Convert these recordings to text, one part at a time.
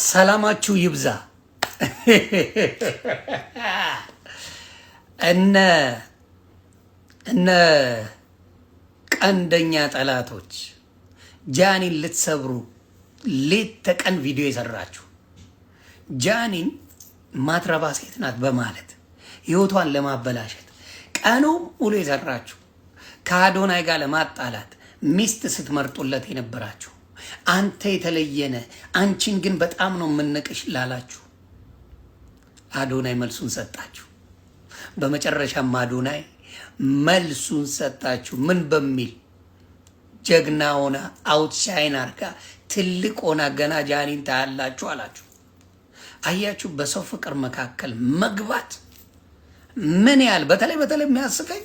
ሰላማችሁ ይብዛ። እነ ቀንደኛ ጠላቶች ጃኒን ልትሰብሩ ሌት ተቀን ቪዲዮ የሰራችሁ ጃኒን ማትረባ ሴት ናት በማለት ህይወቷን ለማበላሸት ቀኑም ሙሉ የሰራችሁ ከአዶናይ ጋር ለማጣላት ሚስት ስትመርጡለት የነበራችሁ አንተ የተለየነ አንቺን ግን በጣም ነው የምንቅሽ ላላችሁ አዶናይ መልሱን ሰጣችሁ። በመጨረሻም አዶናይ መልሱን ሰጣችሁ። ምን በሚል ጀግና ሆና አውትሻይን አርጋ ትልቅ ሆና ገና ጃኒን ታያላችሁ አላችሁ። አያችሁ በሰው ፍቅር መካከል መግባት ምን ያህል በተለይ የሚያስቀኝ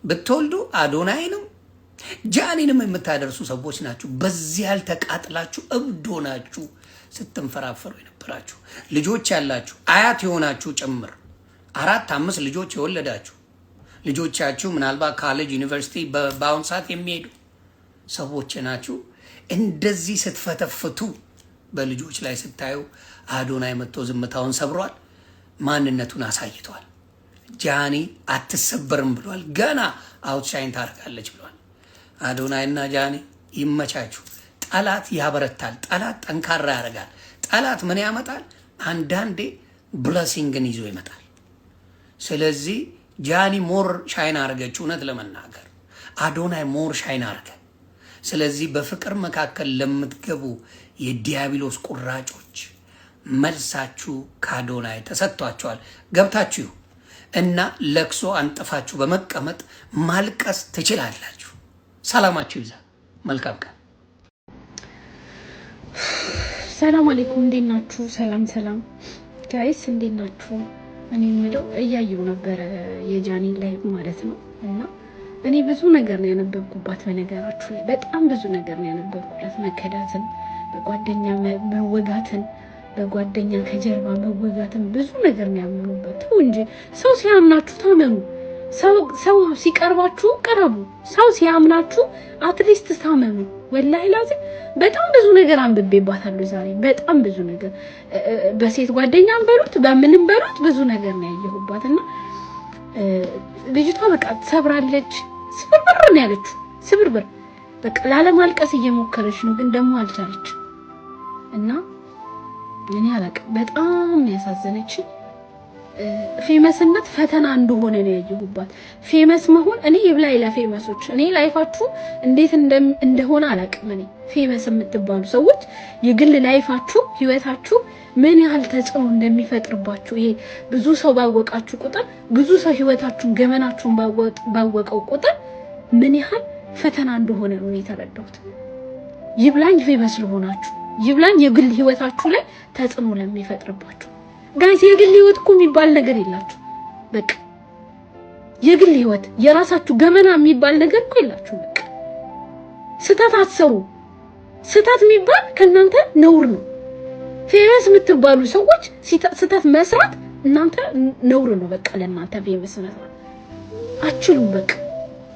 ብትወልዱ አዶናይንም ጃኒንም የምታደርሱ ሰዎች ናችሁ። በዚህ ያህል ተቃጥላችሁ እብዶ ናችሁ ስትንፈራፈሩ የነበራችሁ ልጆች ያላችሁ አያት የሆናችሁ ጭምር 4-5 ልጆች የወለዳችሁ ልጆቻችሁ ምናልባት ካሌጅ ዩኒቨርሲቲ በአሁን ሰዓት የሚሄዱ ሰዎች ናችሁ። እንደዚህ ስትፈተፍቱ በልጆች ላይ ስታዩ አዶናይ መጥቶ ዝምታውን ሰብሯል፣ ማንነቱን አሳይቷል። ጃኒ አትሰበርም ብሏል። ገና አውትሻይን ታርጋለች ብሏል። አዶናይና ጃኒ ይመቻችሁ። ጠላት ያበረታል፣ ጠላት ጠንካራ ያደርጋል። ጠላት ምን ያመጣል? አንዳንዴ ብለሲንግን ይዞ ይመጣል። ስለዚህ ጃኒ ሞር ሻይን አርገች፣ እውነት ለመናገር አዶናይ ሞር ሻይን አርገ። ስለዚህ በፍቅር መካከል ለምትገቡ የዲያብሎስ ቁራጮች መልሳችሁ ከአዶናይ ተሰጥቷቸዋል። ገብታችሁ እና ለቅሶ አንጥፋችሁ በመቀመጥ ማልቀስ ትችላላችሁ። ሰላማችሁ ይብዛ። መልካም ቀን። ሰላም አለይኩም። እንዴት ናችሁ? ሰላም ጋይስ፣ እንዴት ናችሁ? እኔ የምለው እያየሁ ነበረ የጃኒን ላይቭ ማለት ነው። እና እኔ ብዙ ነገር ነው ያነበብኩባት። በነገራችሁ ላይ በጣም ብዙ ነገር ነው ያነበብኩላት። መከዳትን፣ በጓደኛ መወጋትን፣ በጓደኛ ከጀርባ መወጋትን ብዙ ነገር ነው ያመኑበት። እንጂ ሰው ሲያምናችሁ ታመኑ። ሰው ሲቀርባችሁ ቀረቡ። ሰው ሲያምናችሁ አትሊስት ታመኑ። ወላሂ ላዚም በጣም ብዙ ነገር አንብቤባታለሁ ዛሬ። በጣም ብዙ ነገር በሴት ጓደኛም በሉት በምንም በሉት ብዙ ነገር ነው ያየሁባትና ልጅቷ በቃ ትሰብራለች። ስብርብር ነው ያለችው። ስብርብር በቃ ላለማልቀስ እየሞከረች ነው፣ ግን ደግሞ አልቻለች። እና እኔ አላቅም በጣም ያሳዘነች። ፌመስነት ፈተና እንደሆነ ነው ያየሁባት። ፌመስ መሆን እኔ ይብላኝ ለፌመሶች። እኔ ላይፋችሁ እንዴት እንደሆነ አላቅም። እኔ ፌመስ የምትባሉ ሰዎች የግል ላይፋችሁ ህይወታችሁ ምን ያህል ተጽዕኖ እንደሚፈጥርባችሁ ይሄ ብዙ ሰው ባወቃችሁ ቁጥር ብዙ ሰው ህይወታችሁን ገመናችሁን ባወቀው ቁጥር ምን ያህል ፈተና እንደሆነ ነው የተረዳሁት። ይብላኝ ፌመስ ለሆናችሁ፣ ይብላኝ የግል ህይወታችሁ ላይ ተጽዕኖ ለሚፈጥርባችሁ ጋይስ። የግል ህይወት እኮ የሚባል ነገር የላችሁ። በቃ የግል ህይወት የራሳችሁ ገመና የሚባል ነገር እኮ የላችሁ። በቃ ስህተት አትሰሩ። ስህተት የሚባል ከእናንተ ነውር ነው። ፌመስ የምትባሉ ሰዎች ስህተት መስራት እናንተ ነውር ነው። በቃ ለእናንተ ፌመስ መስራት አትችሉም። በቃ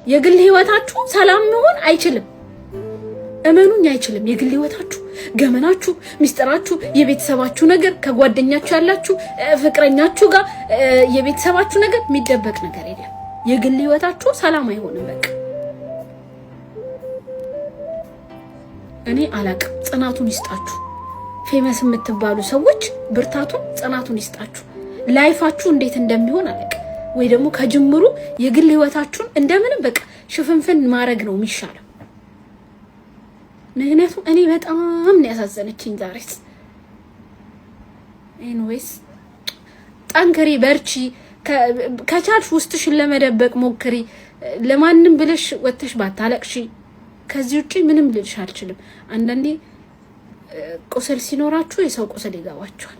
የግል ህይወታችሁ ሰላም መሆን አይችልም። እመኑኝ አይችልም። የግል ህይወታችሁ ገመናችሁ፣ ሚስጥራችሁ፣ የቤተሰባችሁ ነገር ከጓደኛችሁ ያላችሁ ፍቅረኛችሁ ጋር የቤተሰባችሁ ነገር የሚደበቅ ነገር የለም። የግል ህይወታችሁ ሰላም አይሆንም። በቃ እኔ አላቅም። ጽናቱን ይስጣችሁ። ፌመስ የምትባሉ ሰዎች ብርታቱን ጽናቱን ይስጣችሁ። ላይፋችሁ እንዴት እንደሚሆን አላቅም። ወይ ደግሞ ከጅምሩ የግል ህይወታችሁን እንደምንም በቃ ሽፍንፍን ማድረግ ነው የሚሻለው። ምክንያቱም እኔ በጣም ነው ያሳዘነችኝ ዛሬስ። ኤኒዌይስ ጠንክሪ፣ በርቺ። ከቻልሽ ውስጥሽን ለመደበቅ ሞክሪ። ለማንም ብለሽ ወጥተሽ ባታለቅሺ። ከዚህ ውጪ ምንም ልልሽ አልችልም። አንዳንዴ ቁስል ሲኖራችሁ የሰው ቁስል ይገባችኋል።